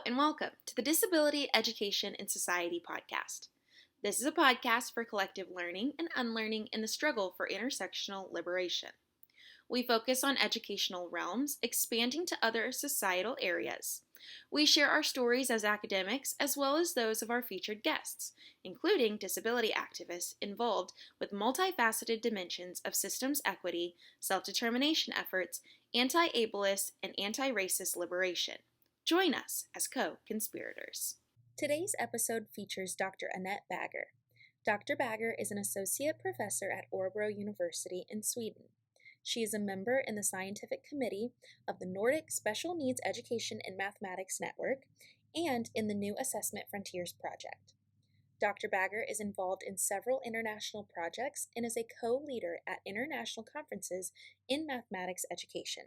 and welcome to the Disability Education and Society podcast. This is a podcast for collective learning and unlearning in the struggle for intersectional liberation. We focus on educational realms, expanding to other societal areas. We share our stories as academics as well as those of our featured guests, including disability activists involved with multifaceted dimensions of systems equity, self-determination efforts, anti-ableist, and anti-racist liberation. Join us as co-conspirators. Today's episode features Dr. Anette Bagger. Dr. Bagger is an associate professor at Örebro University in Sweden. She is a member in the scientific committee of the Nordic Special Needs Education and Mathematics Network and in the New Assessment Frontiers project. Dr. Bagger is involved in several international projects and is a co-leader at international conferences in mathematics education.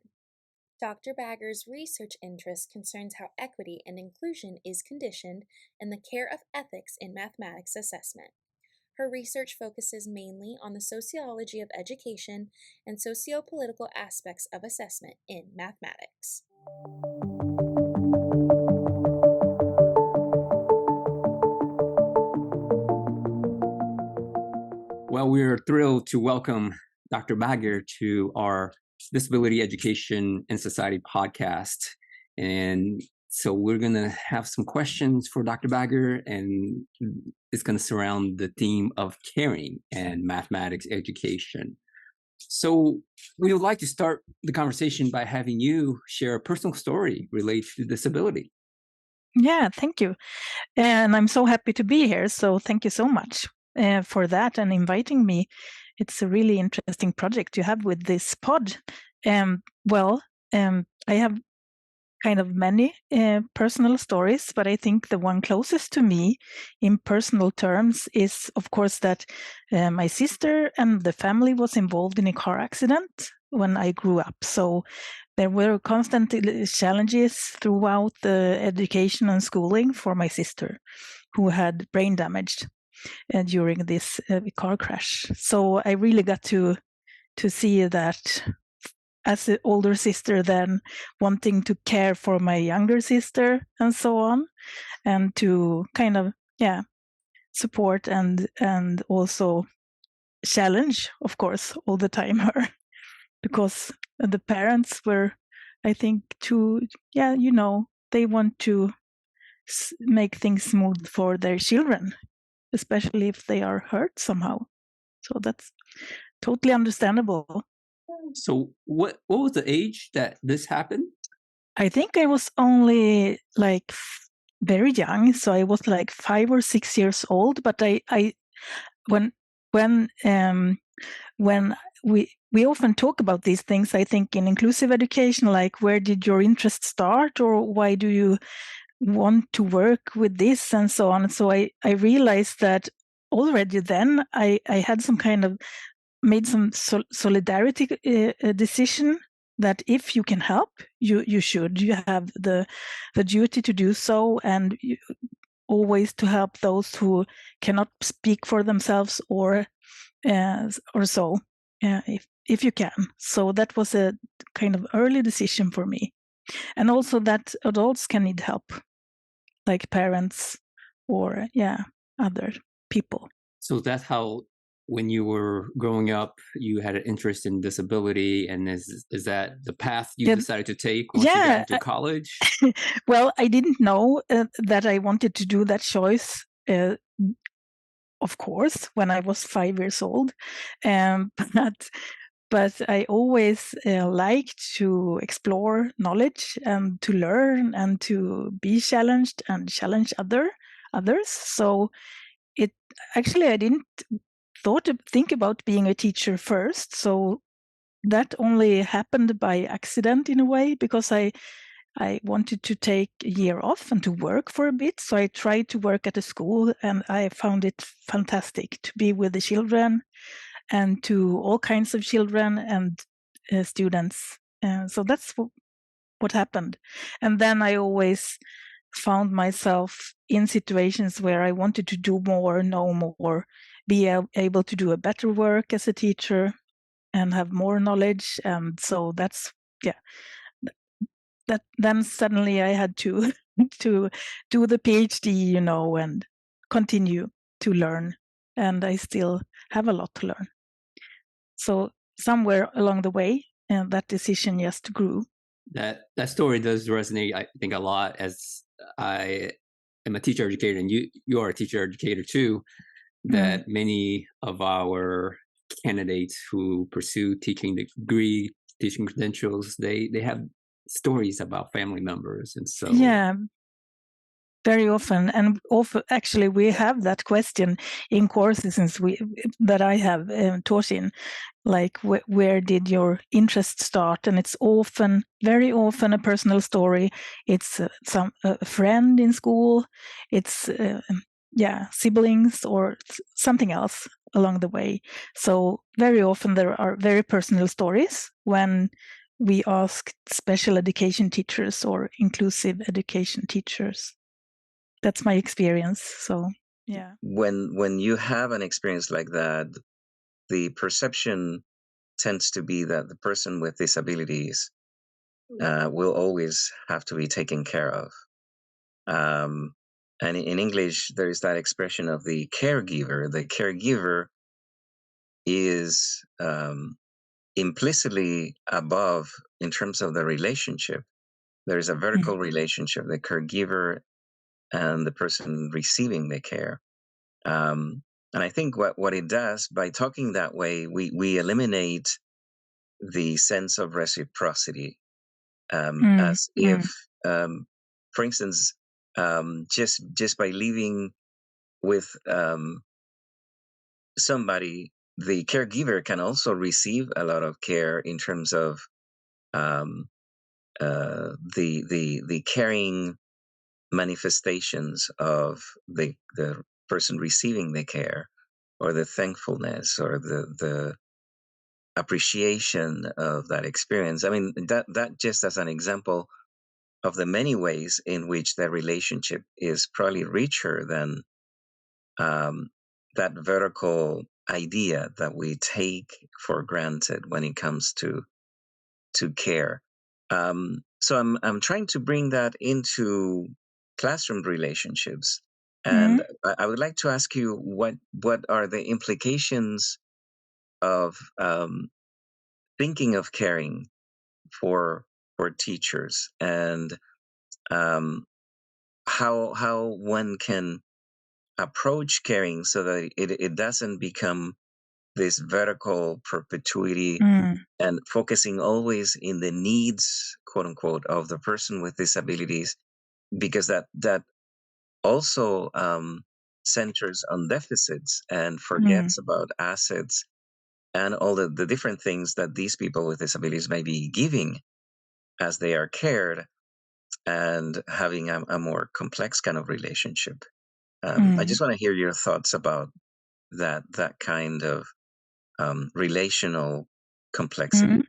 Dr. Bagger's research interest concerns how equity and inclusion is conditioned in the care of ethics in mathematics assessment. Her research focuses mainly on the sociology of education and socio-political aspects of assessment in mathematics. Well, we're thrilled to welcome Dr. Bagger to our Disability Education and Society podcast. And so we're going to have some questions for Dr. Bagger, and it's going to surround the theme of caring and mathematics education. So we would like to start the conversation by having you share a personal story related to disability. Yeah, thank you. And I'm so happy to be here. So thank you so much for that and inviting me. It's a really interesting project you have with this pod. I have kind of many personal stories, but I think the one closest to me in personal terms is, of course, that my sister and the family was involved in a car accident when I grew up. So there were constant challenges throughout the education and schooling for my sister, who had brain damage during this car crash. So I really got to see that as an older sister, then wanting to care for my younger sister and so on, and to kind of support and also challenge, of course, all the time her, because the parents were, I think, they want to make things smooth for their children, especially if they are hurt somehow. So that's totally understandable. So what was the age that this happened? I think I was only like very young, so I was like 5 or 6 years old. But when we often talk about these things, I think in inclusive education, like where did your interest start, or why do you want to work with this and so on. So I realized that already then I had some kind of made some solidarity decision that if you can help, you should. You have the duty to do so, and always to help those who cannot speak for themselves or so, if you can. So that was a kind of early decision for me, and also that adults can need help, like parents or other people. So that's how, when you were growing up, you had an interest in disability, and is that the path you decided to take once you got into college? Well, I didn't know that I wanted to do that choice, of course, when I was 5 years old, but I always liked to explore knowledge and to learn and to be challenged and challenge others. So it actually, I didn't think about being a teacher first. So that only happened by accident in a way, because I wanted to take a year off and to work for a bit. So I tried to work at a school, and I found it fantastic to be with the children and to all kinds of children and students. So that's what happened. And then I always found myself in situations where I wanted to do more, know more, be able to do a better work as a teacher and have more knowledge. And so that's, then suddenly I had to to do the PhD, and continue to learn. And I still have a lot to learn. So somewhere along the way, that decision just grew. That story does resonate, I think, a lot, as I am a teacher educator, and you are a teacher educator too. That many of our candidates who pursue teaching degree, teaching credentials, they have stories about family members, and so very often, and often actually we have that question in courses that I have taught in, like where did your interest start? And it's very often a personal story. It's a friend in school, it's siblings or something else along the way. So very often there are very personal stories when we ask special education teachers or inclusive education teachers. That's my experience. So yeah. When you have an experience like that, the perception tends to be that the person with disabilities will always have to be taken care of. And in English, there is that expression of the caregiver. The caregiver is implicitly above in terms of the relationship. There is a vertical relationship, the caregiver and the person receiving the care. And I think what it does, by talking that way, we eliminate the sense of reciprocity, as if, for instance, just by living with somebody, the caregiver can also receive a lot of care in terms of the caring manifestations of the person receiving the care, or the thankfulness, or the appreciation of that experience. I mean, that just as an example of the many ways in which the relationship is probably richer than that vertical idea that we take for granted when it comes to care. So I'm trying to bring that into classroom relationships, and I would like to ask you what are the implications of thinking of caring for teachers, and how one can approach caring so that it doesn't become this vertical perpetuity and focusing always in the needs, quote unquote, of the person with disabilities, because that also centers on deficits and forgets about assets and all the different things that these people with disabilities may be giving as they are cared, and having a more complex kind of relationship. I just want to hear your thoughts about that kind of relational complexity.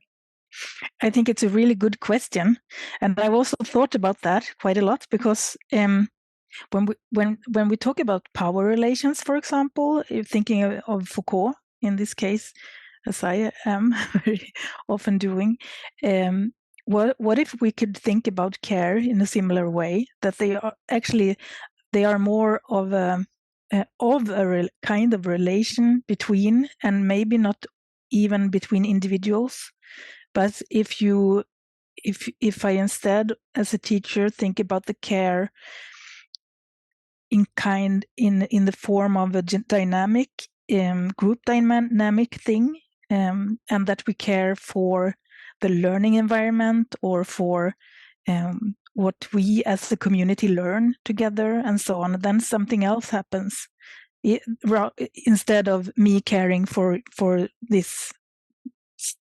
I think it's a really good question, and I've also thought about that quite a lot, because when we talk about power relations, for example, thinking of Foucault in this case, as I am very often doing, what if we could think about care in a similar way, that they are more of a kind of relation between, and maybe not even between individuals, but if I instead, as a teacher, think about the care in the form of a dynamic group dynamic thing, and that we care for the learning environment, or for what we as the community learn together, and so on, then something else happens. Instead of me caring for this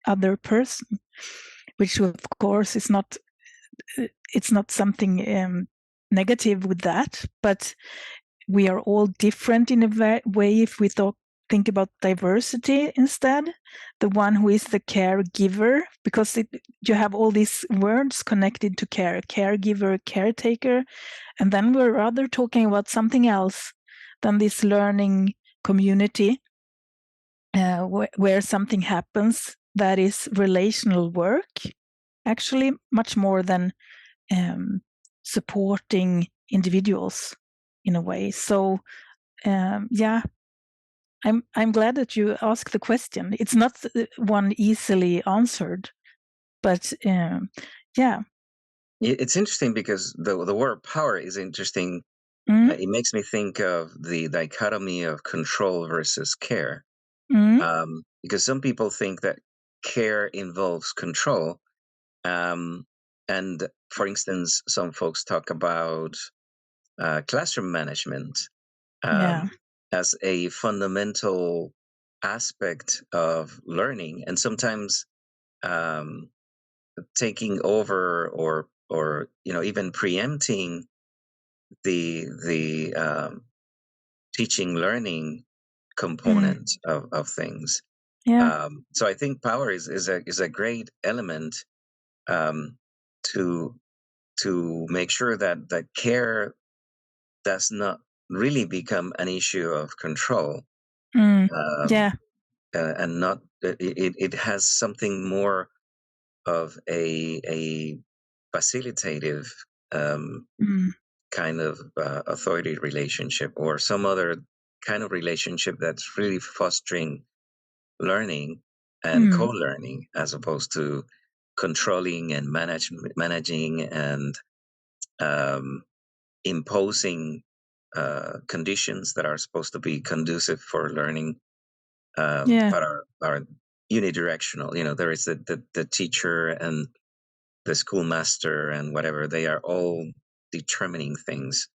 other person, which of course is not, it's not something negative with that, but we are all different in a way. If we think about diversity instead, the one who is the caregiver, because you have all these words connected to care: caregiver, caretaker, and then we're rather talking about something else than this learning community, where something happens that is relational work, actually much more than supporting individuals in a way. So yeah, I'm glad that you asked the question. It's not one easily answered, but yeah. It's interesting because the word power is interesting. Mm, It makes me think of the dichotomy of control versus care. mm, Because some people think that care involves control. And for instance, some folks talk about classroom management yeah. as a fundamental aspect of learning, and sometimes um, taking over or even preempting the teaching learning Mm, component of things. yeah. So I think power is a great element um, to to make sure that care does not really become an issue of control, Mm, um, yeah. and not it has something more of a facilitative um, Mm, kind of authority relationship or some other kind of relationship that's really fostering learning and mm, co-learning as opposed to controlling and managing and um, imposing conditions that are supposed to be conducive for learning, yeah. but are unidirectional. There is the teacher and the schoolmaster and whatever. They are all determining things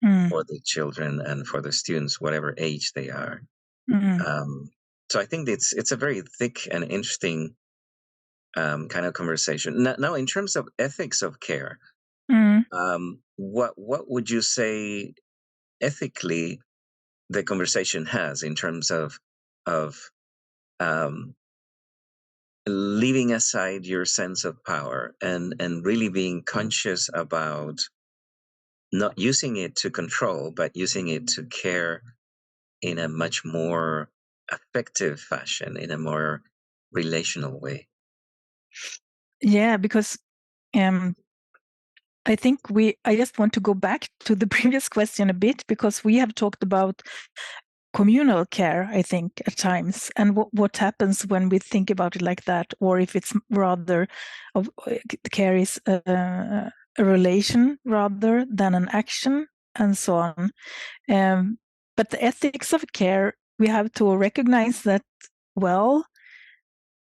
Mm, for the children and for the students, whatever age they are. mm, Um, so I think it's a very thick and interesting kind of conversation. Now, in terms of ethics of care, mm. what would you say ethically the conversation has in terms of um, leaving aside your sense of power and really being conscious about not using it to control, but using it to care in a much more effective fashion, in a more relational way. Yeah, because um, I think I just want to go back to the previous question a bit, because we have talked about communal care, I think, at times, and what happens when we think about it like that, or if it's rather of care is a relation rather than an action, and so on. But the ethics of care, we have to recognize that, well,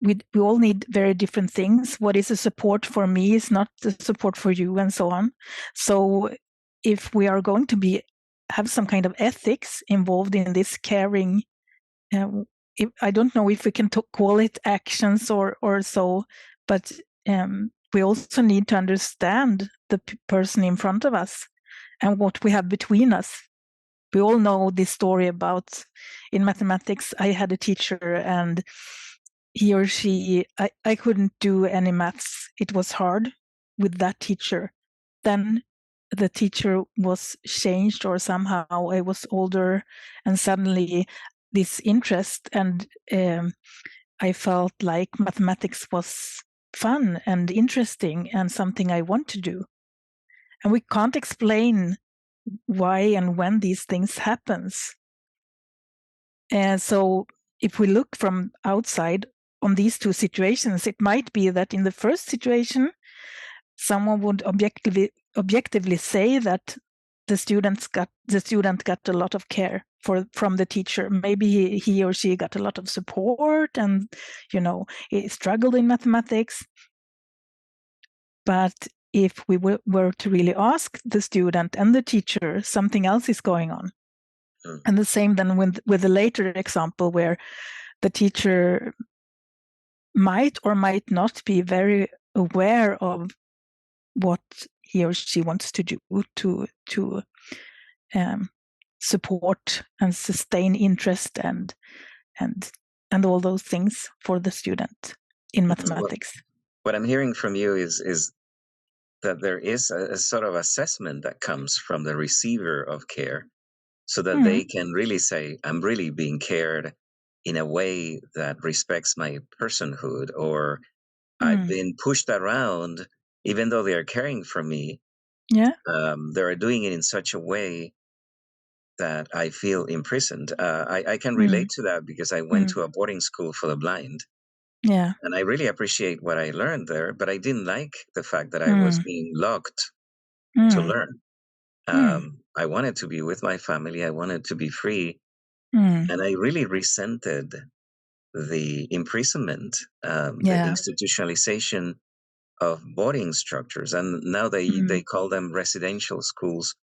we all need very different things. What is a support for me is not the support for you, and so on. So if we are going to have some kind of ethics involved in this caring, I don't know if we can call it actions or so, but we also need to understand the person in front of us and what we have between us. We all know this story about, in mathematics, I had a teacher and he or she, I couldn't do any maths. It was hard with that teacher. Then the teacher was changed, or somehow I was older, and suddenly this interest, and I felt like mathematics was fun and interesting and something I want to do. And we can't explain why and when these things happens. And so if we look from outside on these two situations, it might be that in the first situation, someone would objectively say that the student got a lot of care from the teacher. Maybe he or she got a lot of support, and he struggled in mathematics. But if we were to really ask the student and the teacher, something else is going on. Mm. And the same then with the later example, where the teacher might or might not be very aware of what he or she wants to do to support and sustain interest and all those things for the student in mathematics. What I'm hearing from you is that there is a sort of assessment that comes from the receiver of care, so that they can really say, I'm really being cared in a way that respects my personhood, or I've been pushed around, even though they are caring for me, Yeah. They're doing it in such a way that I feel imprisoned. I can relate to that because I went to a boarding school for the blind. Yeah. And I really appreciate what I learned there, but I didn't like the fact that I was being locked to learn. I wanted to be with my family. I wanted to be free. And I really resented the imprisonment, the Yeah. institutionalization of boarding structures. And now they call them residential schools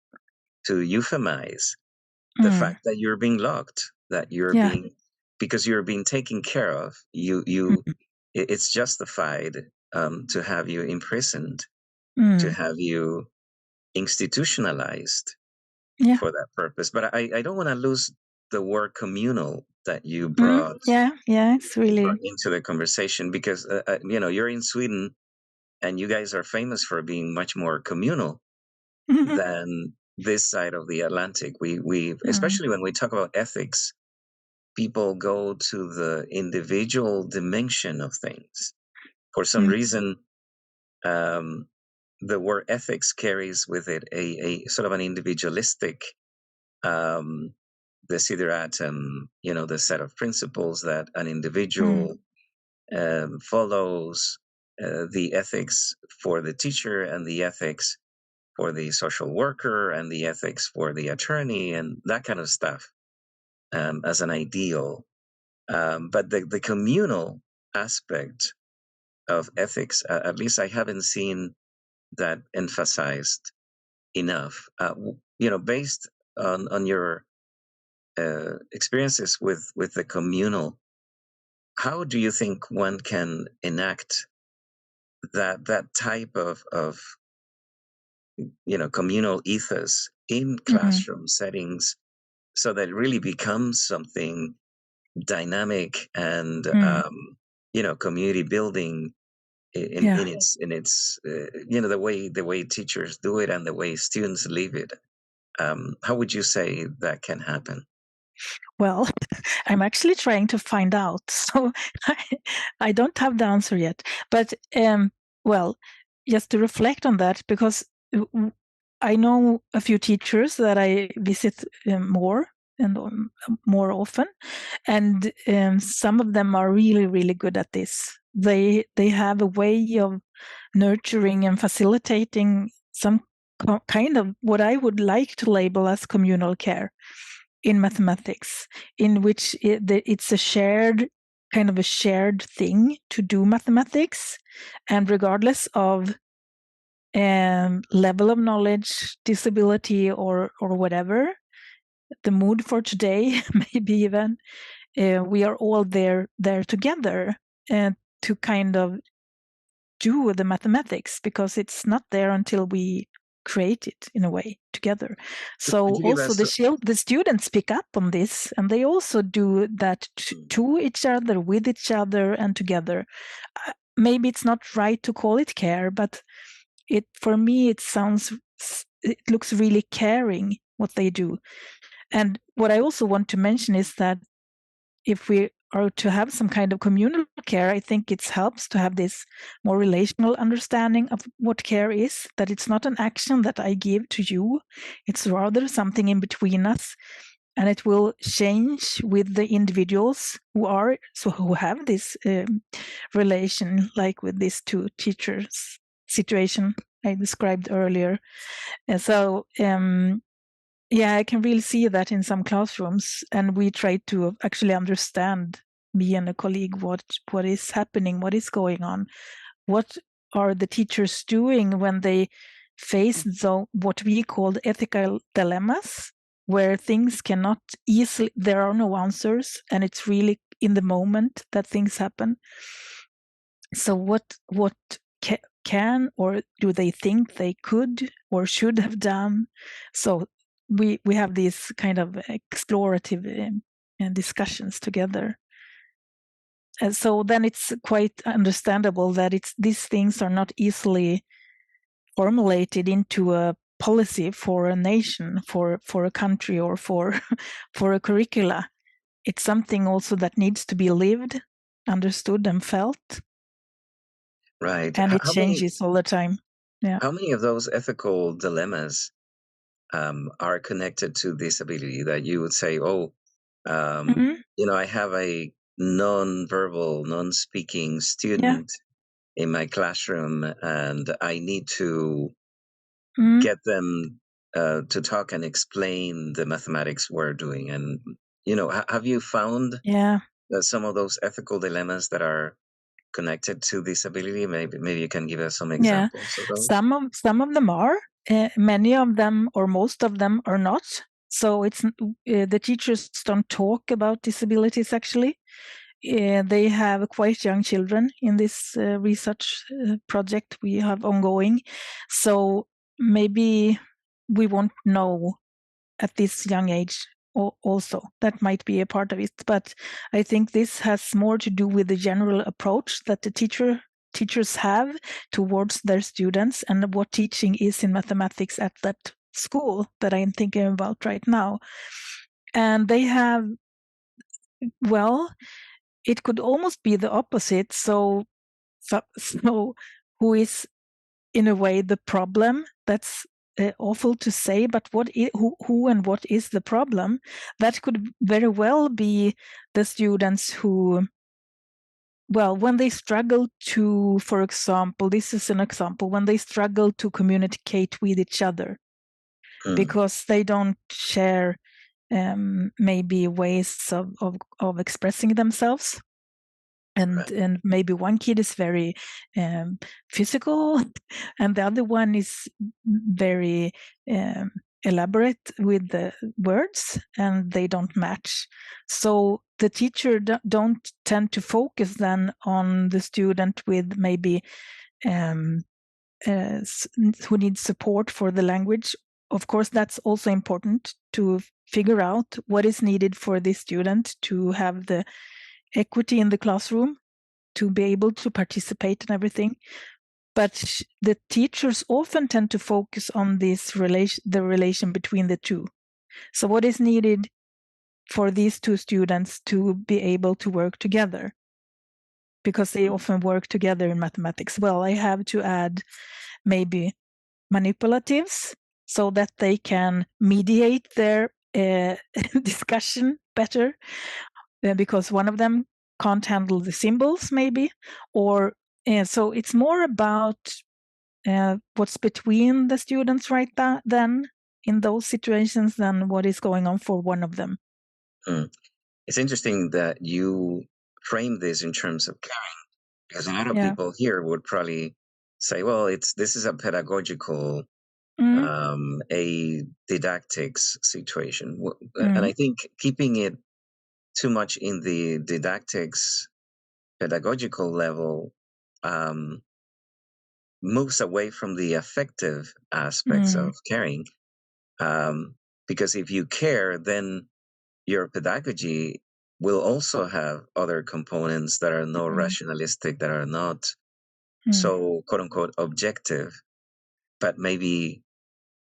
to euphemize the fact that you're being locked, that you're Yeah. being, because you're being taken care of. It's justified to have you imprisoned, to have you institutionalized Yeah. for that purpose. But I don't want to lose the word communal that you Yeah. Yeah. It's really. brought into the conversation, because you're in Sweden and you guys are famous for being much more communal than this side of the Atlantic. We especially when we talk about ethics, people go to the individual dimension of things. For some reason, the word ethics carries with it a sort of an individualistic um, desideratum, the set of principles that an individual follows, the ethics for the teacher and the ethics for the social worker and the ethics for the attorney and that kind of stuff, as an ideal. But the communal aspect of ethics, at least I haven't seen that emphasized enough. Based on your experiences with the communal, how do you think one can enact that type of communal ethos in classroom settings so that it really becomes something dynamic and community building in its the way teachers do it and the way students live it? How would you say that can happen? Well, I'm actually trying to find out, so I don't have the answer yet. But well, just to reflect on that, because I know a few teachers that I visit more and more often, and some of them are really, really good at this. They have a way of nurturing and facilitating some kind of what I would like to label as communal care in mathematics, in which it's a shared thing to do mathematics, and regardless of level of knowledge, disability, or whatever, the mood for today, maybe even, we are all there together and to kind of do the mathematics, because it's not there until we create it in a way together. So also the students pick up on this, and they also do that to each other, with each other, and together. Maybe it's not right to call it care, but for me it looks really caring what they do. And what I also want to mention is that if we are to have some kind of communal care, I think it helps to have this more relational understanding of what care is, that it's not an action that I give to you, it's rather something in between us, and it will change with the individuals who have this relation, like with these two teachers situation I described earlier. And so yeah, I can really see that in some classrooms, and we try to actually understand, me and a colleague, what is happening, what is going on, what are the teachers doing when they face what we call ethical dilemmas, where things cannot easily, there are no answers, and it's really in the moment that things happen. So what can or do they think they could or should have done? So we have these kind of explorative discussions together. And so then it's quite understandable that these things are not easily formulated into a policy for a nation, for a country, or for a curricula. It's something also that needs to be lived, understood, and felt. Right. And it changes all the time. Yeah. How many of those ethical dilemmas are connected to disability that you would say, oh, Mm-hmm. I have a non-verbal, non-speaking Yeah. student in my classroom, and I need to Mm-hmm. get them to talk and explain the mathematics we're doing. And, have you found Yeah. some of those ethical dilemmas that are connected to disability? Maybe you can give us some Yeah. examples of those. Some of them are. Many of them, or most of them, are not. So it's the teachers don't talk about disabilities. Actually, they have quite young children in this research project we have ongoing. So maybe we won't know at this young age also. That might be a part of it. But I think this has more to do with the general approach that the teachers have towards their students and what teaching is in mathematics at that school that I'm thinking about right now. And they have, well, it could almost be the opposite. So who is in a way the problem? That's awful to say, but who and what is the problem? That could very well be the students who, well, when they struggle to, for example, this is an example, when they struggle to communicate with each other because they don't share maybe ways of expressing themselves. And maybe one kid is very physical, and the other one is very elaborate with the words, and they don't match. So the teacher don't tend to focus then on the student with maybe who needs support for the language. Of course, that's also important to figure out what is needed for this student to have the equity in the classroom, to be able to participate in everything. But the teachers often tend to focus on this the relation between the two. So what is needed for these two students to be able to work together? Because they often work together in mathematics. Well, I have to add maybe manipulatives so that they can mediate their discussion better, because one of them can't handle the symbols maybe, or so it's more about what's between the students right then in those situations than what is going on for one of them. It's interesting that you frame this in terms of caring, because a lot of people here would probably say, well, this is a pedagogical, a didactics situation. And I think keeping it too much in the didactics pedagogical level moves away from the affective aspects of caring. Because if you care, then your pedagogy will also have other components that are not rationalistic, that are not so quote unquote objective, but maybe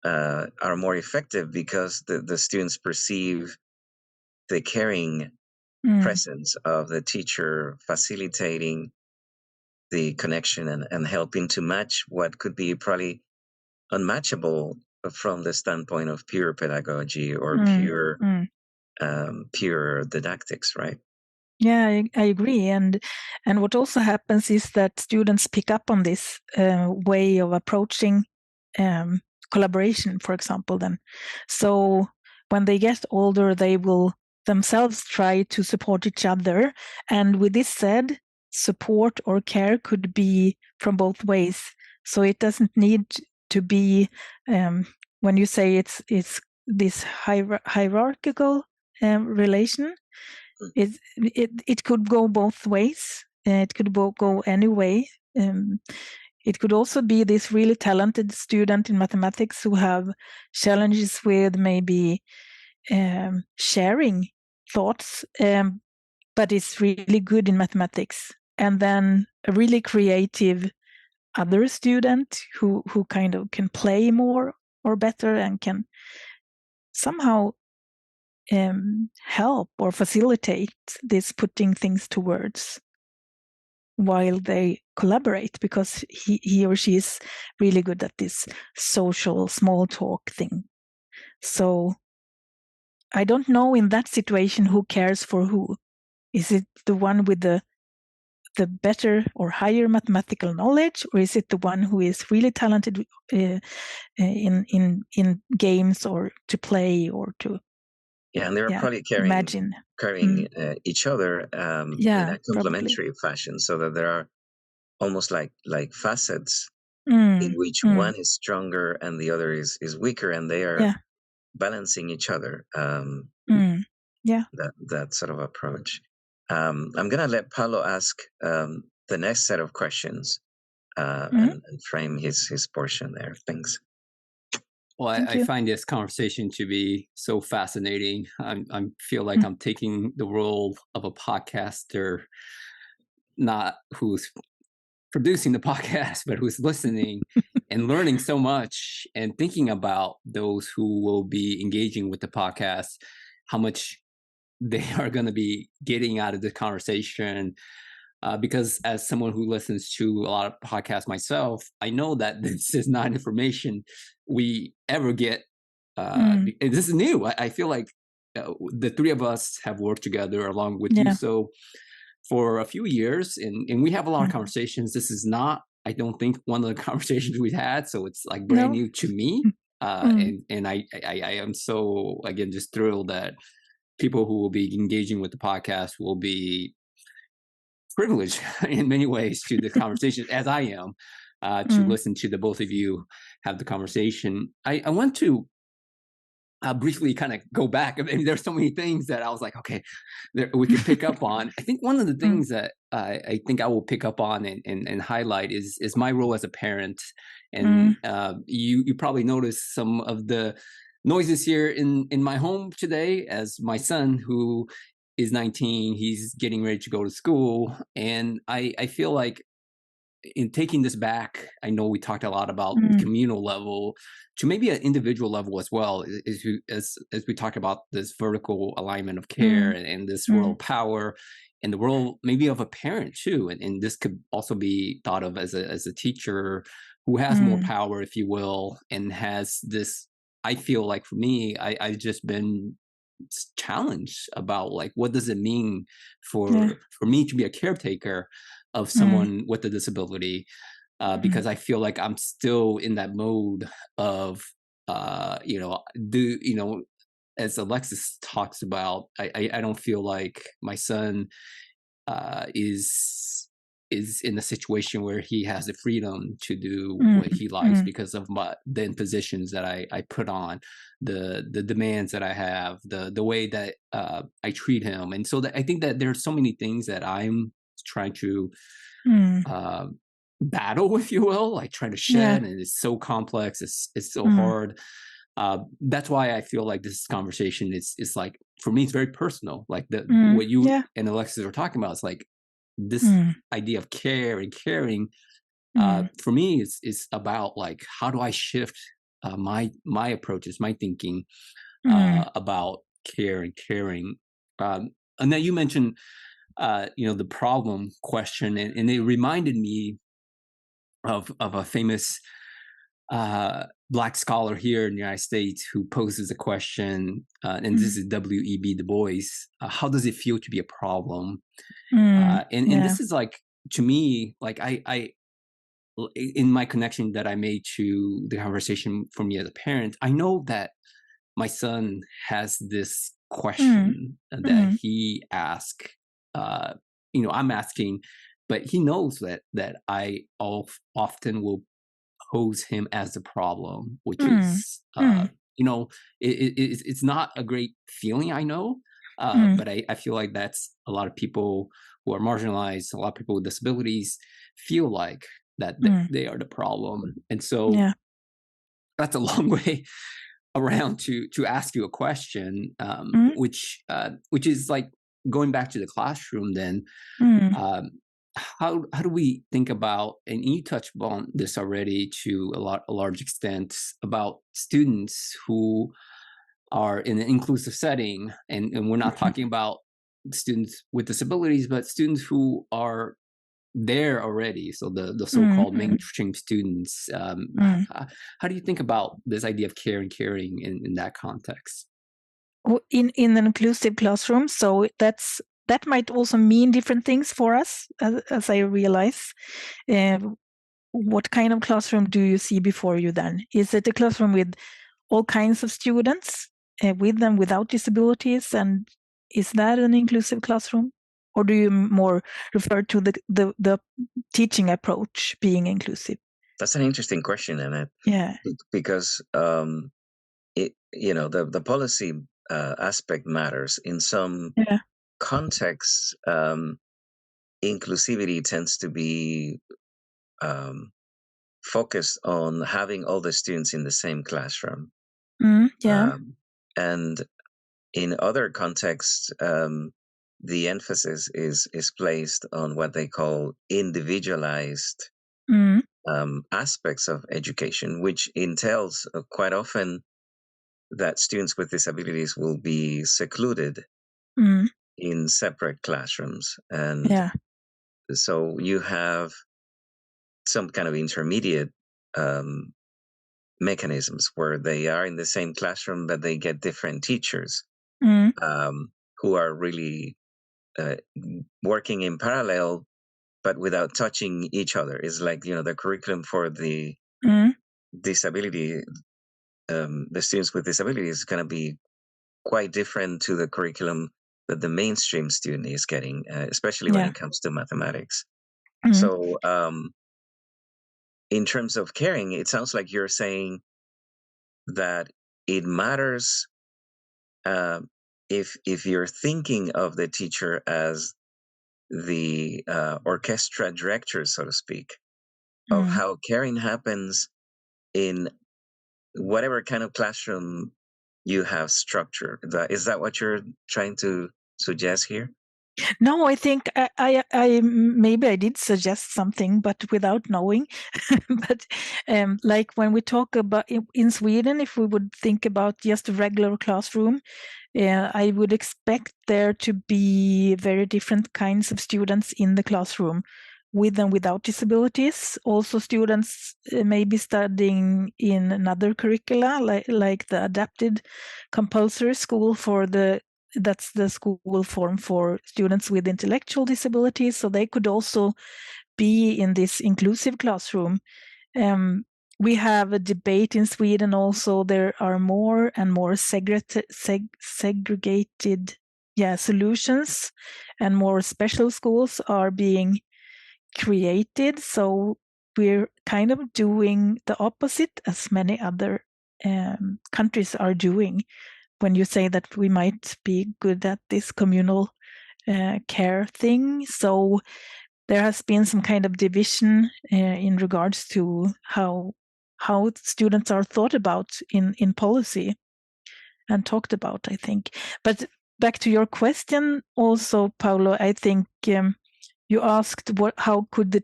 are more effective because the students perceive the caring presence of the teacher facilitating the connection and helping to match what could be probably unmatchable from the standpoint of pure pedagogy or pure didactics, right? Yeah, I agree. And what also happens is that students pick up on this way of approaching collaboration, for example, then. So when they get older, they will themselves try to support each other. And with this said, support or care could be from both ways. So it doesn't need to be, when you say it's this hierarchical relation, it could go both ways. It could go any way. It could also be this really talented student in mathematics who have challenges with maybe sharing thoughts, but is really good in mathematics. And then a really creative other student who kind of can play more or better and can somehow help or facilitate this putting things to words. while they collaborate, because he or she is really good at this social small talk thing. So I don't know in that situation who cares for who. Is it the one with the better or higher mathematical knowledge, or is it the one who is really talented in games or to play or to and they're probably imagine carrying each other in a complementary fashion, so that there are almost like facets in which one is stronger and the other is weaker, and they are balancing each other. That sort of approach. I'm gonna let Paulo ask the next set of questions and frame his portion there. Thanks. Well, I find this conversation to be so fascinating. I feel like I'm taking the role of a podcaster, not who's producing the podcast, but who's listening and learning so much and thinking about those who will be engaging with the podcast, how much they are going to be getting out of the conversation. Because as someone who listens to a lot of podcasts myself, I know that this is not information we ever get. This is new. I feel like the three of us have worked together along with you. So for a few years, and we have a lot of conversations. This is not, I don't think, one of the conversations we've had. So it's like brand new to me. And I am so, again, just thrilled that people who will be engaging with the podcast will be privileged in many ways to the conversation, as I am, to listen to the both of you have the conversation. I want to briefly kind of go back. I mean, there's so many things that I was like, okay, we can pick up on. I think one of the things that I think I will pick up on and highlight is my role as a parent. And you probably noticed some of the noises here in my home today, as my son, who is 19, he's getting ready to go to school. And I feel like in taking this back, I know we talked a lot about communal level to maybe an individual level as well, as we talk about this vertical alignment of care and this role of power and the role maybe of a parent too. And this could also be thought of as a teacher who has more power, if you will, and has this, I feel like for me, I've just been challenged about like, what does it mean for me to be a caretaker of someone with a disability, because I feel like I'm still in that mode of, as Alexis talks about, I don't feel like my son is in a situation where he has the freedom to do what he likes because of the impositions that I put on, the demands that I have, the way that I treat him. And so that I think that there's so many things that I'm trying to battle, if you will, like trying to shed, and it's so complex, it's so hard. That's why I feel like this conversation is like, for me, it's very personal. Like what you and Alexis are talking about, it's like this idea of care and caring. For me, is about like, how do I shift my approaches, my thinking about care and caring. And then you mentioned the problem question, and it reminded me of a famous Black scholar here in the United States who poses a question, and this is W.E.B. Du Bois. How does it feel to be a problem? And this is like, to me, like I in my connection that I made to the conversation for me as a parent, I know that my son has this question that he asks. I'm asking, but he knows that I often will pose him as the problem, which is, it's not a great feeling, I know, but I feel like that's a lot of people who are marginalized, a lot of people with disabilities feel like that they are the problem. And so that's a long way around to ask you a question, which is like going back to the classroom then. How do we think about, and you touched on this already to a large extent, about students who are in an inclusive setting, and we're not talking about students with disabilities, but students who are there already. So the so-called mainstream students. How do you think about this idea of caring in that context? In an inclusive classroom, so that might also mean different things for us, as I realize. What kind of classroom do you see before you then? Is it a classroom with all kinds of students, with and without disabilities, and is that an inclusive classroom? Or do you more refer to the teaching approach being inclusive? That's an interesting question, Annette. Yeah. Because the policy aspect matters. In some contexts, inclusivity tends to be focused on having all the students in the same classroom. And in other contexts, the emphasis is placed on what they call individualized aspects of education, which entails quite often that students with disabilities will be secluded in separate classrooms. And so you have some kind of intermediate mechanisms where they are in the same classroom, but they get different teachers who are really working in parallel, but without touching each other. It's like, the curriculum for the disability, the students with disabilities is going to be quite different to the curriculum that the mainstream student is getting, especially when it comes to mathematics. So in terms of caring, it sounds like you're saying that it matters if you're thinking of the teacher as the orchestra director, so to speak, of how caring happens in whatever kind of classroom you have structured. Is that what you're trying to suggest here? No, I think I maybe I did suggest something, but without knowing. But like when we talk about in Sweden, if we would think about just a regular classroom, I would expect there to be very different kinds of students in the classroom, with and without disabilities. Also, students may be studying in another curricula, like the adapted compulsory school that's the school form for students with intellectual disabilities. So they could also be in this inclusive classroom. We have a debate in Sweden also. There are more and more segregated solutions, and more special schools are being created. So we're kind of doing the opposite as many other countries are doing. When you say that we might be good at this communal care thing. So there has been some kind of division in regards to how students are thought about in policy and talked about, I think. But back to your question also, Paulo, I think you asked how could the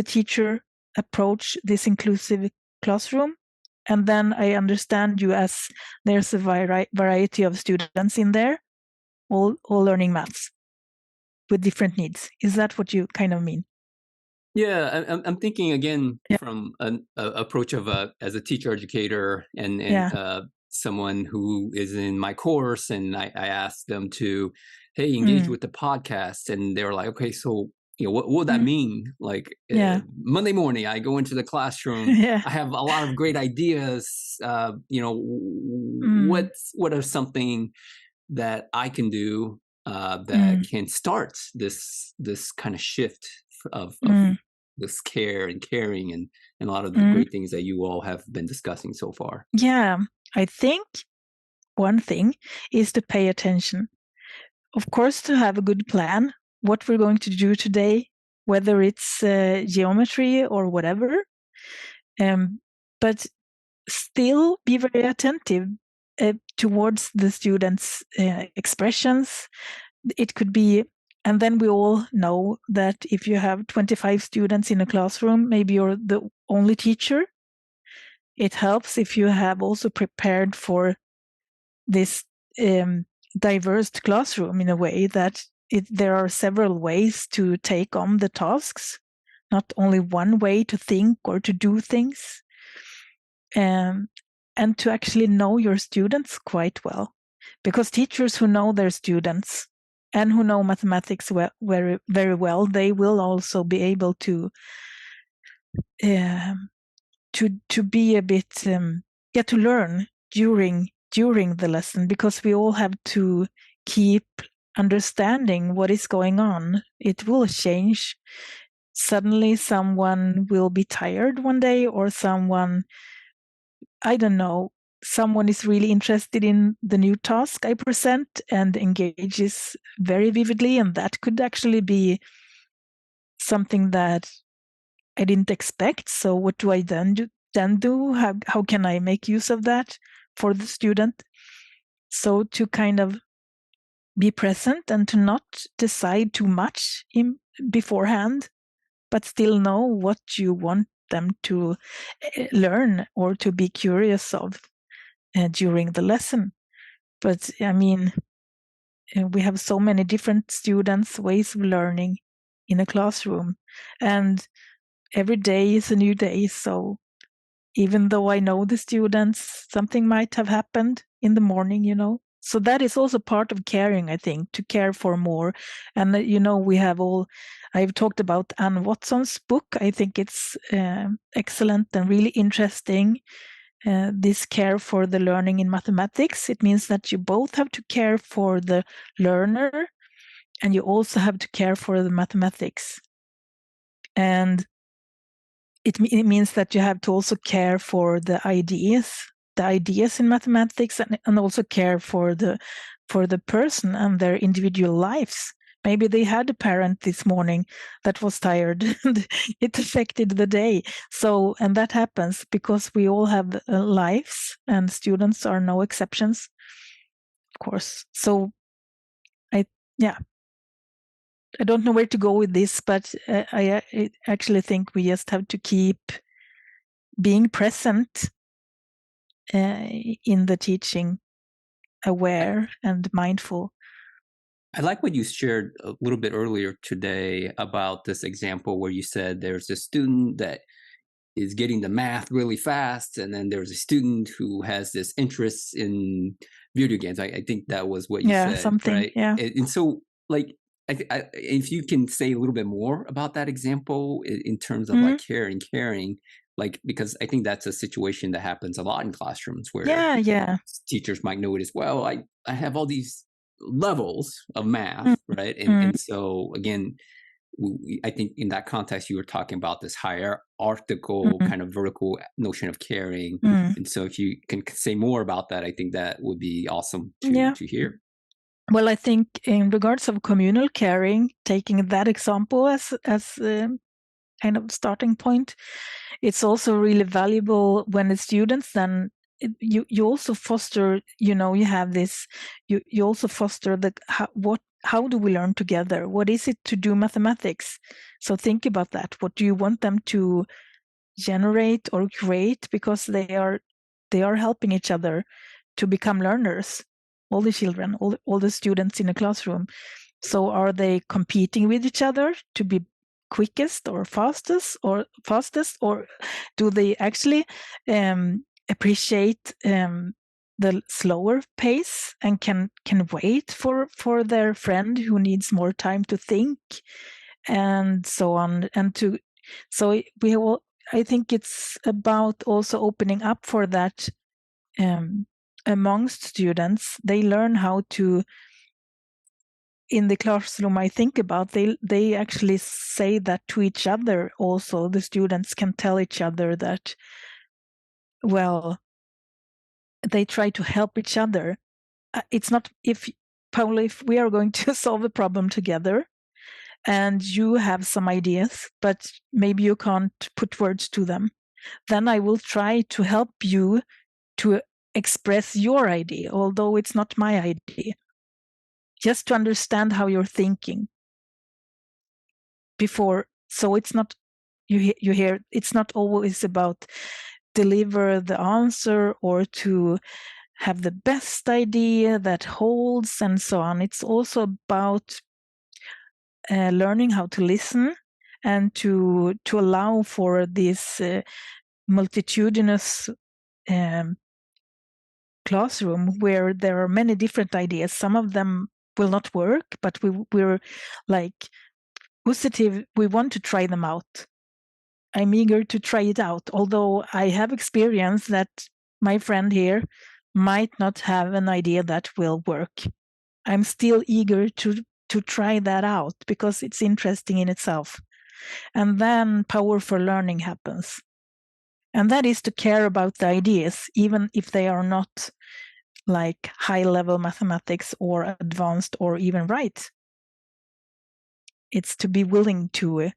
teacher approach this inclusive classroom? And then I understand you as there's a variety of students in there, all learning maths with different needs. Is that what you kind of mean? Yeah, I'm thinking again from an approach of as a teacher educator and someone who is in my course, and I asked them to, hey, engage with the podcast, and they were like, okay, so what would that mean? Like Monday morning, I go into the classroom. I have a lot of great ideas. What are something that I can do that can start this kind of shift of this care and caring and a lot of the great things that you all have been discussing so far? Yeah, I think one thing is to pay attention. Of course, to have a good plan, what we're going to do today, whether it's geometry or whatever, but still be very attentive towards the students' expressions. It could be, and then we all know that if you have 25 students in a classroom, maybe you're the only teacher. It helps if you have also prepared for this diverse classroom in a way that there are several ways to take on the tasks, not only one way to think or to do things, and to actually know your students quite well. Because teachers who know their students and who know mathematics very, very well, they will also be able to be a bit to learn during the lesson, because we all have to keep understanding what is going on. It will change. Suddenly someone will be tired one day, or someone, I don't know, someone is really interested in the new task I present and engages very vividly, and that could actually be something that I didn't expect. So what do I then do? How can I make use of that for the student? So to kind of be present and to not decide too much beforehand, but still know what you want them to learn or to be curious of during the lesson. But I mean, we have so many different students, ways of learning in a classroom, and every day is a new day. So even though I know the students, something might have happened in the morning, So that is also part of caring, I think, to care for more. And, I've talked about Anne Watson's book. I think it's excellent and really interesting. This care for the learning in mathematics. It means that you both have to care for the learner, and you also have to care for the mathematics. And it means that you have to also care for the ideas in mathematics, and also care for the person and their individual lives. Maybe they had a parent this morning that was tired and it affected the day. So, and that happens because we all have lives, and students are no exceptions, of course. So I don't know where to go with this, but I actually think we just have to keep being present in the teaching, aware and mindful. I like what you shared a little bit earlier today about this example where you said there's a student that is getting the math really fast, and then there's a student who has this interest in video games. I think that was what you said, something, right? Yeah. And so, like, if you can say a little bit more about that example in terms of like caring, like, because I think that's a situation that happens a lot in classrooms where teachers might notice, well, I have all these levels of math, right? And so again, I think in that context, you were talking about this hierarchical kind of vertical notion of caring. And so if you can say more about that, I think that would be awesome to hear. Well, I think in regards of communal caring, taking that example as kind of starting point, it's also really valuable when the students then you also foster, you have this, you also foster the how do we learn together? What is it to do mathematics? So think about that. What do you want them to generate or create? Because they are helping each other to become learners. All the children, all the students in a classroom. So are they competing with each other to be quickest or fastest, or do they actually appreciate the slower pace and can wait for their friend who needs more time to think, and so on, so we will. I think it's about also opening up for that amongst students. They learn how to, in the classroom, I think about, they actually say that to each other also. The students can tell each other that, well, they try to help each other. It's not, Paula, if we are going to solve a problem together and you have some ideas, but maybe you can't put words to them, then I will try to help you to express your idea, although it's not my idea, just to understand how you're thinking before. So it's not, you hear, it's not always about deliver the answer or to have the best idea that holds and so on. It's also about learning how to listen and to allow for this multitudinous classroom where there are many different ideas. Some of them will not work, but we're like positive. We want to try them out. I'm eager to try it out, although I have experienced that my friend here might not have an idea that will work. I'm still eager to try that out because it's interesting in itself. And then power for learning happens. And that is to care about the ideas, even if they are not like high-level mathematics or advanced or even right. It's to be willing to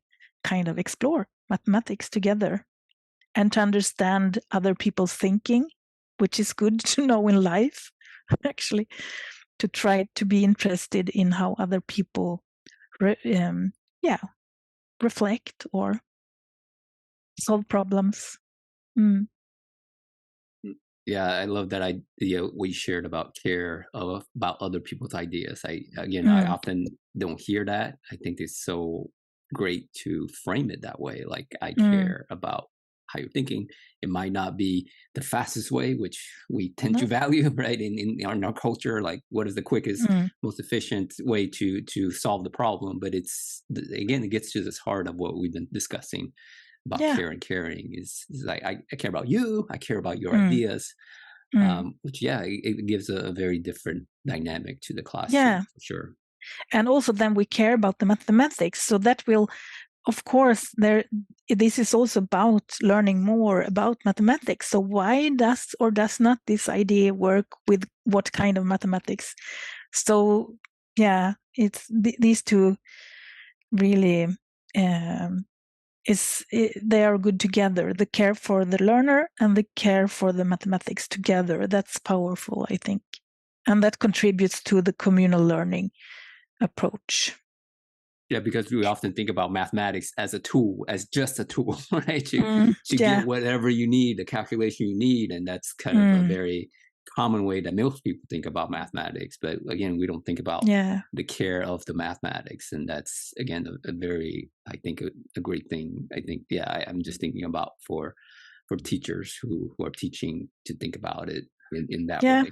kind of explore mathematics together and to understand other people's thinking, which is good to know in life, actually, to try to be interested in how other people reflect or solve problems. Yeah, I love that idea we shared about care about other people's ideas. I often don't hear that. I think it's so great to frame it that way. Like, I care about how you're thinking. It might not be the fastest way, which we tend to value, right? In our culture, like, what is the quickest, most efficient way to solve the problem? But it's, again, it gets to this heart of what we've been discussing about care and caring is like, I care about you, I care about your ideas, which it gives a very different dynamic to the classroom, for sure. And also then we care about the mathematics, so that will, of course, this is also about learning more about mathematics. So why does or does not this idea work with what kind of mathematics? So it's these two really they are good together, the care for the learner and the care for the mathematics together. That's powerful, I think, and that contributes to the communal learning approach. Yeah, because we often think about mathematics as a tool, as just a tool, right? To get whatever you need, the calculation you need, and that's kind of a very common way that most people think about mathematics. But again, we don't think about the care of the mathematics, and that's, again, a very, I think, a great thing. I think, I'm just thinking about for teachers who are teaching to think about it in that way.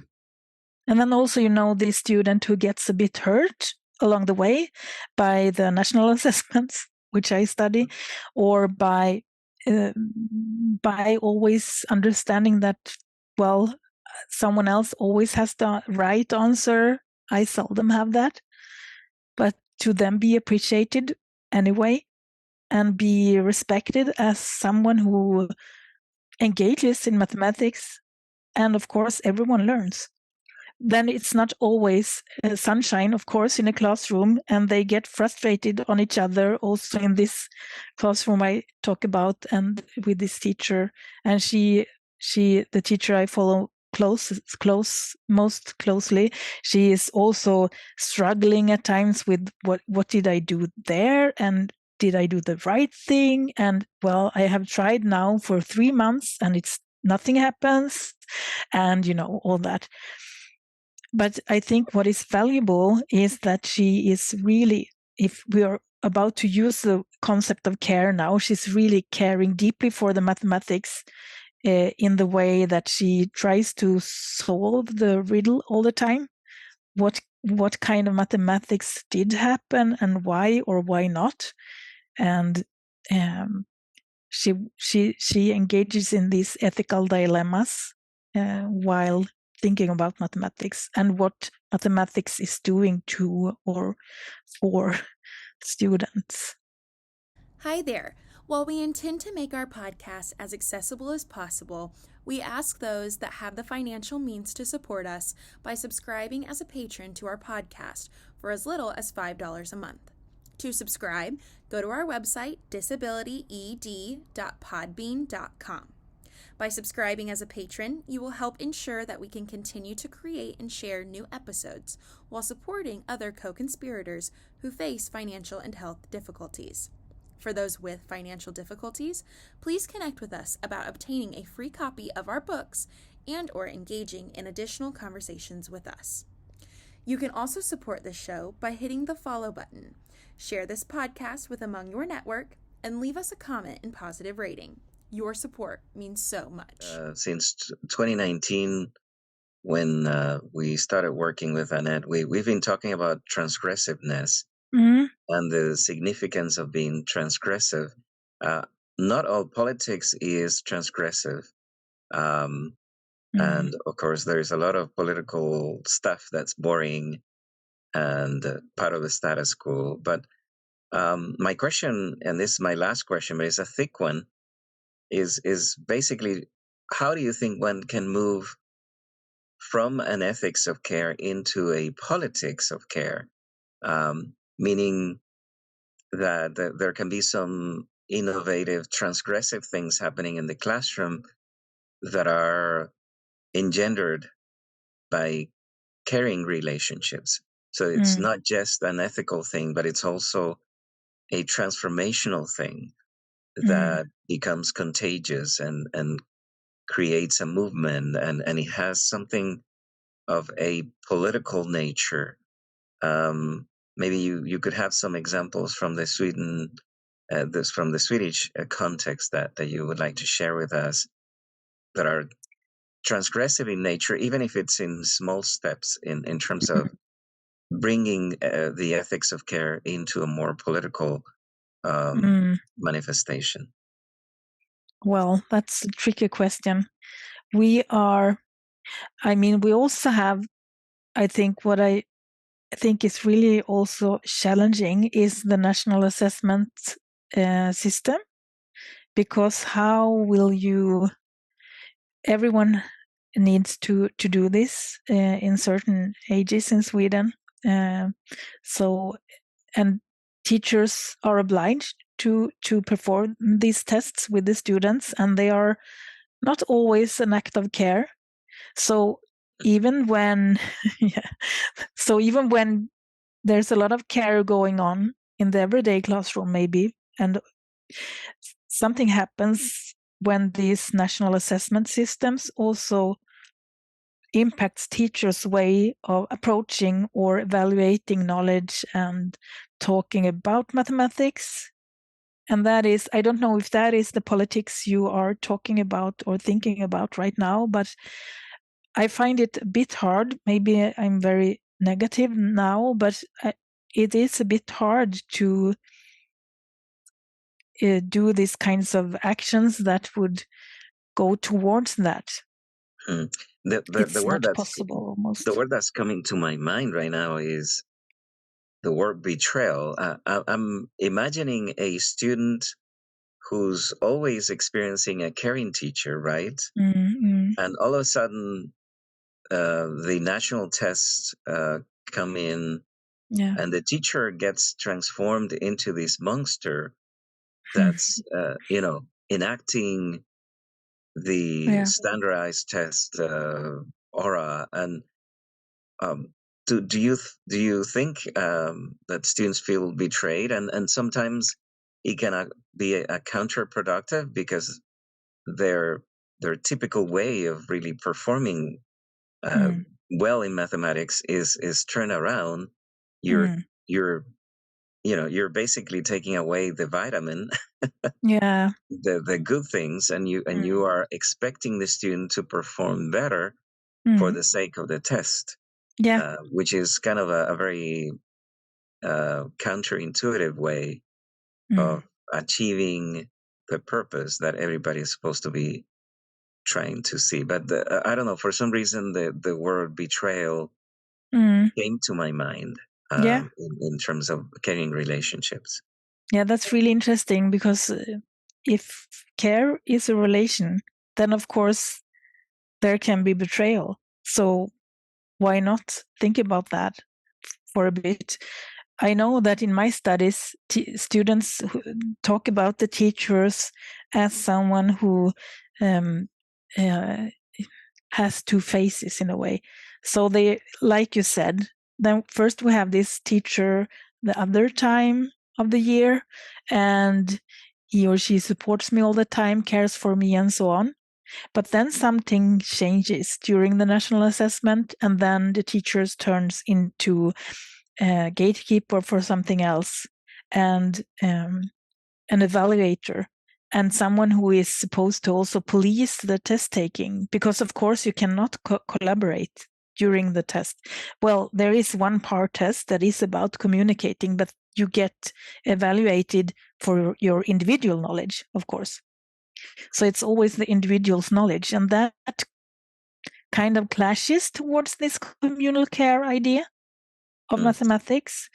And then also, the student who gets a bit hurt along the way by the national assessments, which I study, or by always understanding that, well, someone else always has the right answer. I seldom have that, but to them be appreciated anyway and be respected as someone who engages in mathematics. And of course, everyone learns. Then it's not always sunshine, of course, in a classroom, and they get frustrated on each other. Also in this classroom I talk about, and with this teacher, and she the teacher I follow most closely, she is also struggling at times with what did I do there, and did I do the right thing? And well, I have tried now for 3 months and nothing happens, and all that. But I think what is valuable is that she is really, if we are about to use the concept of care now, she's really caring deeply for the mathematics in the way that she tries to solve the riddle all the time. What kind of mathematics did happen and why or why not? And she engages in these ethical dilemmas while thinking about mathematics and what mathematics is doing to or for students. Hi there. While we intend to make our podcast as accessible as possible, we ask those that have the financial means to support us by subscribing as a patron to our podcast for as little as $5 a month. To subscribe, go to our website, disabilityed.podbean.com. By subscribing as a patron, you will help ensure that we can continue to create and share new episodes while supporting other co-conspirators who face financial and health difficulties. For those with financial difficulties, please connect with us about obtaining a free copy of our books and/or engaging in additional conversations with us. You can also support this show by hitting the follow button. Share this podcast with among your network and leave us a comment and positive rating. Your support means so much. Since 2019, when we started working with Annette, we've been talking about transgressiveness and the significance of being transgressive. Not all politics is transgressive. And of course, there's a lot of political stuff that's boring and part of the status quo. But my question, and this is my last question, but it's a thick one, is basically, how do you think one can move from an ethics of care into a politics of care? Meaning that there can be some innovative, transgressive things happening in the classroom that are engendered by caring relationships. So it's not just an ethical thing, but it's also a transformational thing that becomes contagious and creates a movement, and it has something of a political nature. Maybe you could have some examples from the from the Swedish context that you would like to share with us that are transgressive in nature, even if it's in small steps in terms of bringing the ethics of care into a more political manifestation. Well, that's a tricky question. We also have, I think what I think is really also challenging is the national assessment system, because how will everyone needs to do this in certain ages in Sweden. And teachers are obliged to perform these tests with the students, and they are not always an act of care. So even when even when there's a lot of care going on in the everyday classroom, maybe, and something happens when these national assessment systems also impacts teachers' way of approaching or evaluating knowledge and talking about mathematics. And that is, I don't know if that is the politics you are talking about or thinking about right now, but I find it a bit hard. Maybe I'm very negative now, but it is a bit hard to do these kinds of actions that would go towards that. The word that's possible almost. The word that's coming to my mind right now is the word betrayal. I'm imagining a student who's always experiencing a caring teacher, right? And all of a sudden, the national tests come in, and the teacher gets transformed into this monster that's, enacting the standardized test aura. And do you think that students feel betrayed, and sometimes it can be a counterproductive, because their typical way of really performing well in mathematics is turn around. You're you're basically taking away the vitamin, the good things, and you are expecting the student to perform better for the sake of the test. Which is kind of a very counterintuitive way of achieving the purpose that everybody is supposed to be trying to see. But I don't know, for some reason the word betrayal came to my mind in terms of caring relationships. Yeah, that's really interesting, because if care is a relation, then of course there can be betrayal. So why not think about that for a bit? I know that in my studies, students talk about the teachers as someone who has two faces in a way. So they, like you said, then first we have this teacher the other time of the year, and he or she supports me all the time, cares for me, and so on. But then something changes during the national assessment, and then the teachers turns into a gatekeeper for something else. and an evaluator, and someone who is supposed to also police the test taking, because of course you cannot collaborate during the test. Well, there is one part test that is about communicating, but you get evaluated for your individual knowledge, of course. So it's always the individual's knowledge, and that kind of clashes towards this communal care idea of mathematics,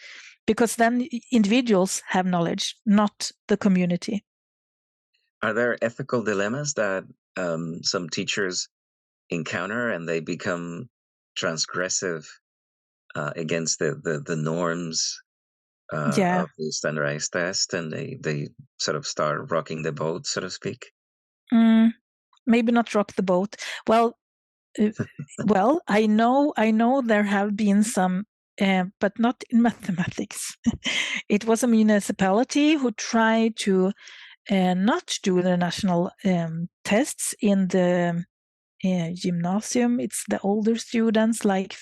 because then individuals have knowledge, not the community. Are there ethical dilemmas that some teachers encounter and they become transgressive against the norms of the standardized test, and they sort of start rocking the boat, so to speak? Maybe not rock the boat. Well, I know there have been some, but not in mathematics. It was a municipality who tried to not do the national tests in the gymnasium. It's the older students, like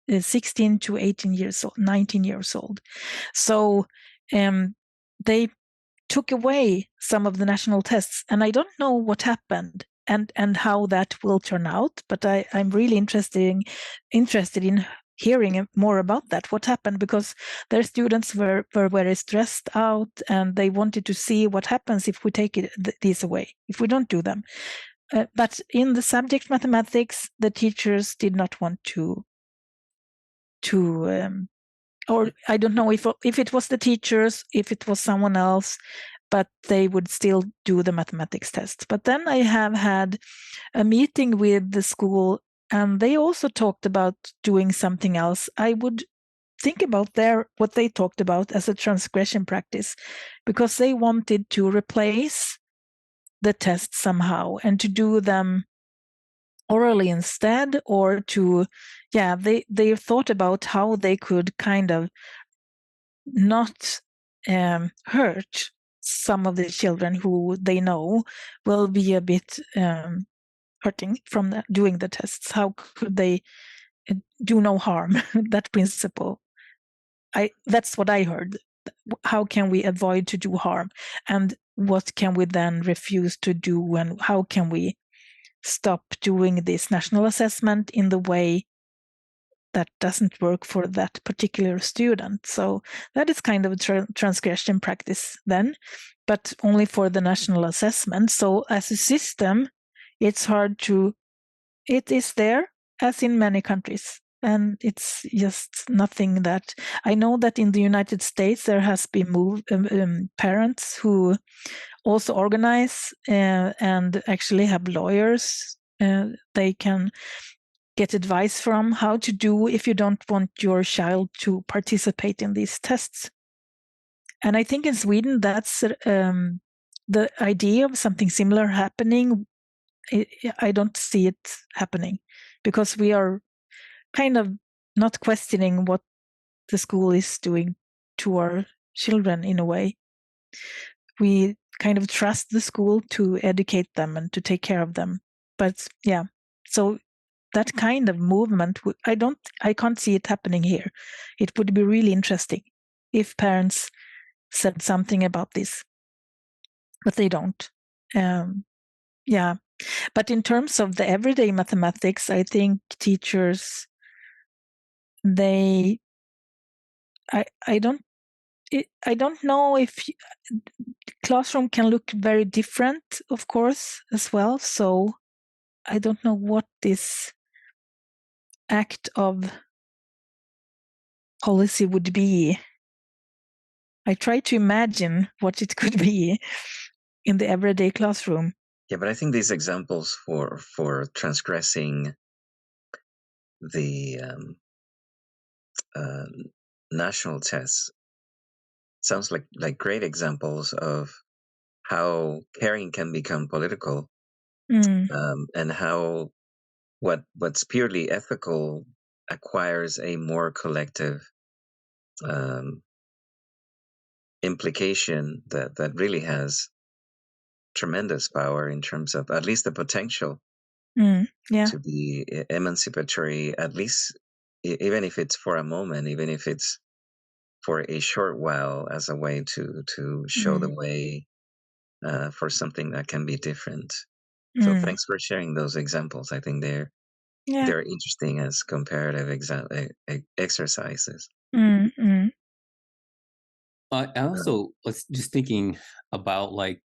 16 to 18 years old, 19 years old. So they took away some of the national tests, and I don't know what happened and how that will turn out, but I'm really interested in hearing more about that, what happened, because their students were very stressed out, and they wanted to see what happens if we take these away, if we don't do them. But in the subject mathematics, the teachers did not want to or I don't know if it was the teachers, if it was someone else, but they would still do the mathematics test. But then I have had a meeting with the school, and they also talked about doing something else. I would think about what they talked about as a transgression practice, because they wanted to replace the tests somehow and to do them orally instead, or to, they thought about how they could kind of not hurt some of the children who they know will be a bit hurting from doing the tests. How could they do no harm? That principle. That's what I heard. How can we avoid to do harm? And what can we then refuse to do? And how can we stop doing this national assessment in the way that doesn't work for that particular student? So that is kind of a transgression practice then, but only for the national assessment. So as a system, it's hard to, it is there as in many countries. And it's just nothing that, I know that in the United States, there has been parents who also organize and actually have lawyers they can get advice from how to do if you don't want your child to participate in these tests. And I think in Sweden, that's the idea of something similar happening. I don't see it happening, because we are kind of not questioning what the school is doing to our children in a way. We kind of trust the school to educate them and to take care of them. But yeah, so that kind of movement, I can't see it happening here. It would be really interesting if parents said something about this, but they don't. Yeah, but in terms of the everyday mathematics, I think teachers, I don't know if classroom can look very different, of course, as well. So I don't know what this act of policy would be. I try to imagine what it could be in the everyday classroom. Yeah, but I think these examples for transgressing the national tests sounds like great examples of how caring can become political, and how what's purely ethical acquires a more collective implication that really has tremendous power in terms of at least the potential to be emancipatory, at least even if it's for a moment, even if it's for a short while as a way to show the way for something that can be different. So thanks for sharing those examples. I think they're interesting as comparative exercises. I also was just thinking about like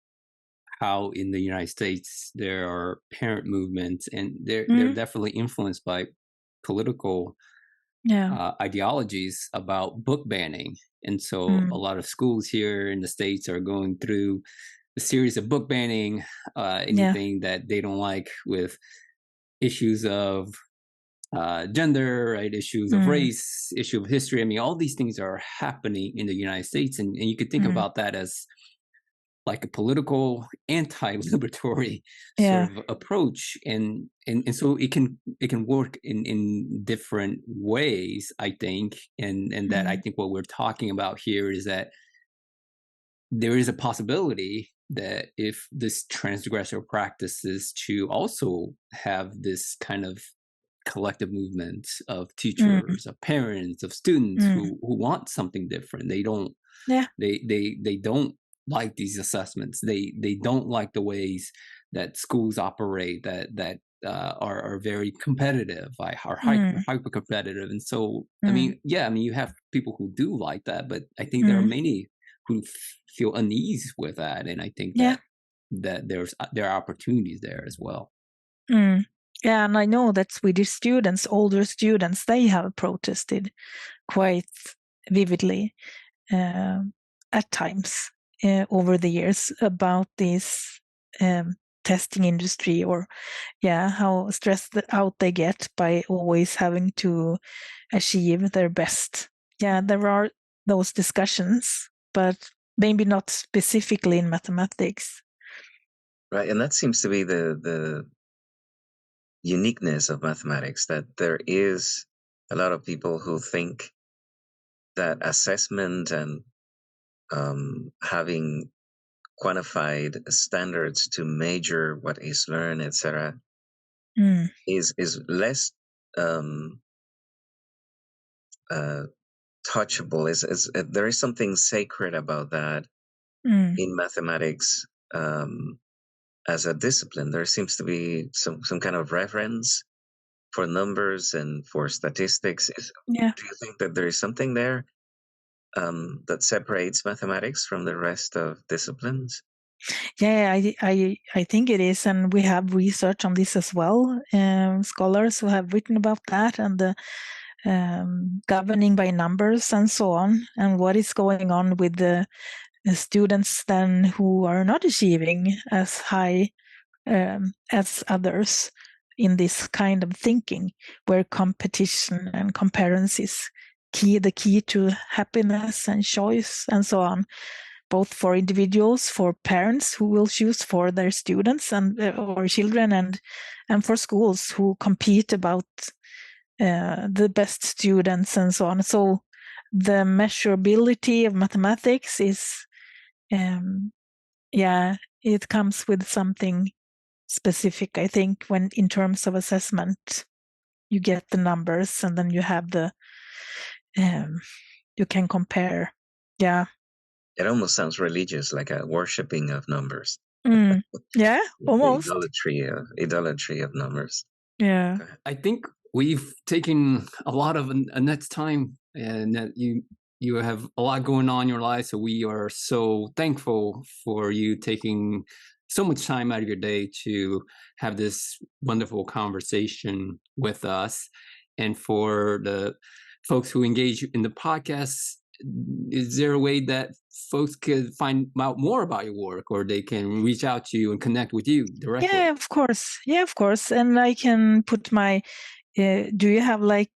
how in the United States there are parent movements, and they're definitely influenced by political ideologies about book banning. And so a lot of schools here in the States are going through a series of book banning anything that they don't like, with issues of gender, right? Issues of race, issue of history. I mean, all these things are happening in the United States, and you could think about that as like a political anti-liberatory sort of approach, and so it can work in different ways, I think, and that I think what we're talking about here is that there is a possibility that if this transgressor practices to also have this kind of collective movement of teachers, of parents, of students who want something different. They don't they don't like these assessments. They don't like the ways that schools operate that are very competitive, are hyper competitive. And so I mean you have people who do like that, but I think there are many who feel unease with that, and I think that there are opportunities there as well. Yeah, and I know that Swedish students, older students, they have protested quite vividly at times over the years about this testing industry, or how stressed out they get by always having to achieve their best. Yeah, there are those discussions, but maybe not specifically in mathematics. Right, and that seems to be the uniqueness of mathematics, that there is a lot of people who think that assessment and having quantified standards to measure what is learned, etc., is less touchable. Is there is something sacred about that in mathematics as a discipline. There seems to be some kind of reverence for numbers and for statistics. Do you think that there is something there that separates mathematics from the rest of disciplines? Yeah, I think it is, and we have research on this as well. Scholars who have written about that, and the governing by numbers and so on, and what is going on with the students then who are not achieving as high as others in this kind of thinking, where competition and comparison is the key to happiness and choice and so on, both for individuals, for parents who will choose for their students and or children, and for schools who compete about the best students and so on. So the measurability of mathematics is, it comes with something specific, I think, when in terms of assessment, you get the numbers and then you have the, you can compare. Yeah. It almost sounds religious, like a worshipping of numbers. Yeah, almost. Idolatry of numbers. Yeah. I think we've taken a lot of Annette's time, and that you have a lot going on in your life. So we are so thankful for you taking so much time out of your day to have this wonderful conversation with us. And for the folks who engage in the podcast, is there a way that folks could find out more about your work, or they can reach out to you and connect with you directly? Yeah, of course. And I can put my, do you have like,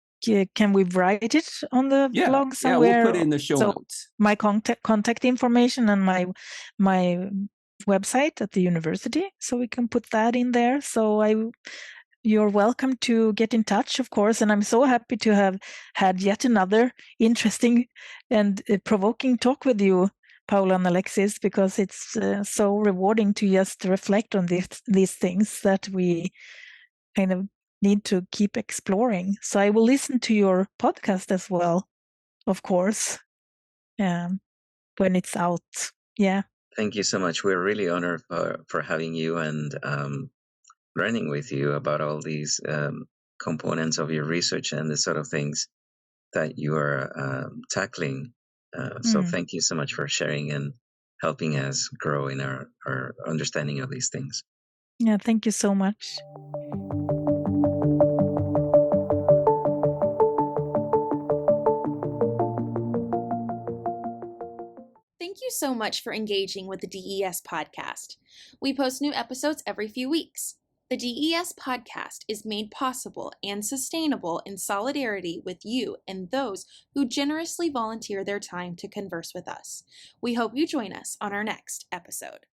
can we write it on the blog somewhere? Yeah, we'll put it in the show notes. My contact information and my website at the university, so we can put that in there. So you're welcome to get in touch, of course. And I'm so happy to have had yet another interesting and provoking talk with you, Paula and Alexis, because it's so rewarding to just reflect on these things that we kind of need to keep exploring. So I will listen to your podcast as well, of course. when it's out. Yeah. Thank you so much. We're really honored for having you and learning with you about all these components of your research and the sort of things that you are tackling. So thank you so much for sharing and helping us grow in our understanding of these things. Yeah, thank you so much. Thank you so much for engaging with the DES podcast. We post new episodes every few weeks. The DES podcast is made possible and sustainable in solidarity with you and those who generously volunteer their time to converse with us. We hope you join us on our next episode.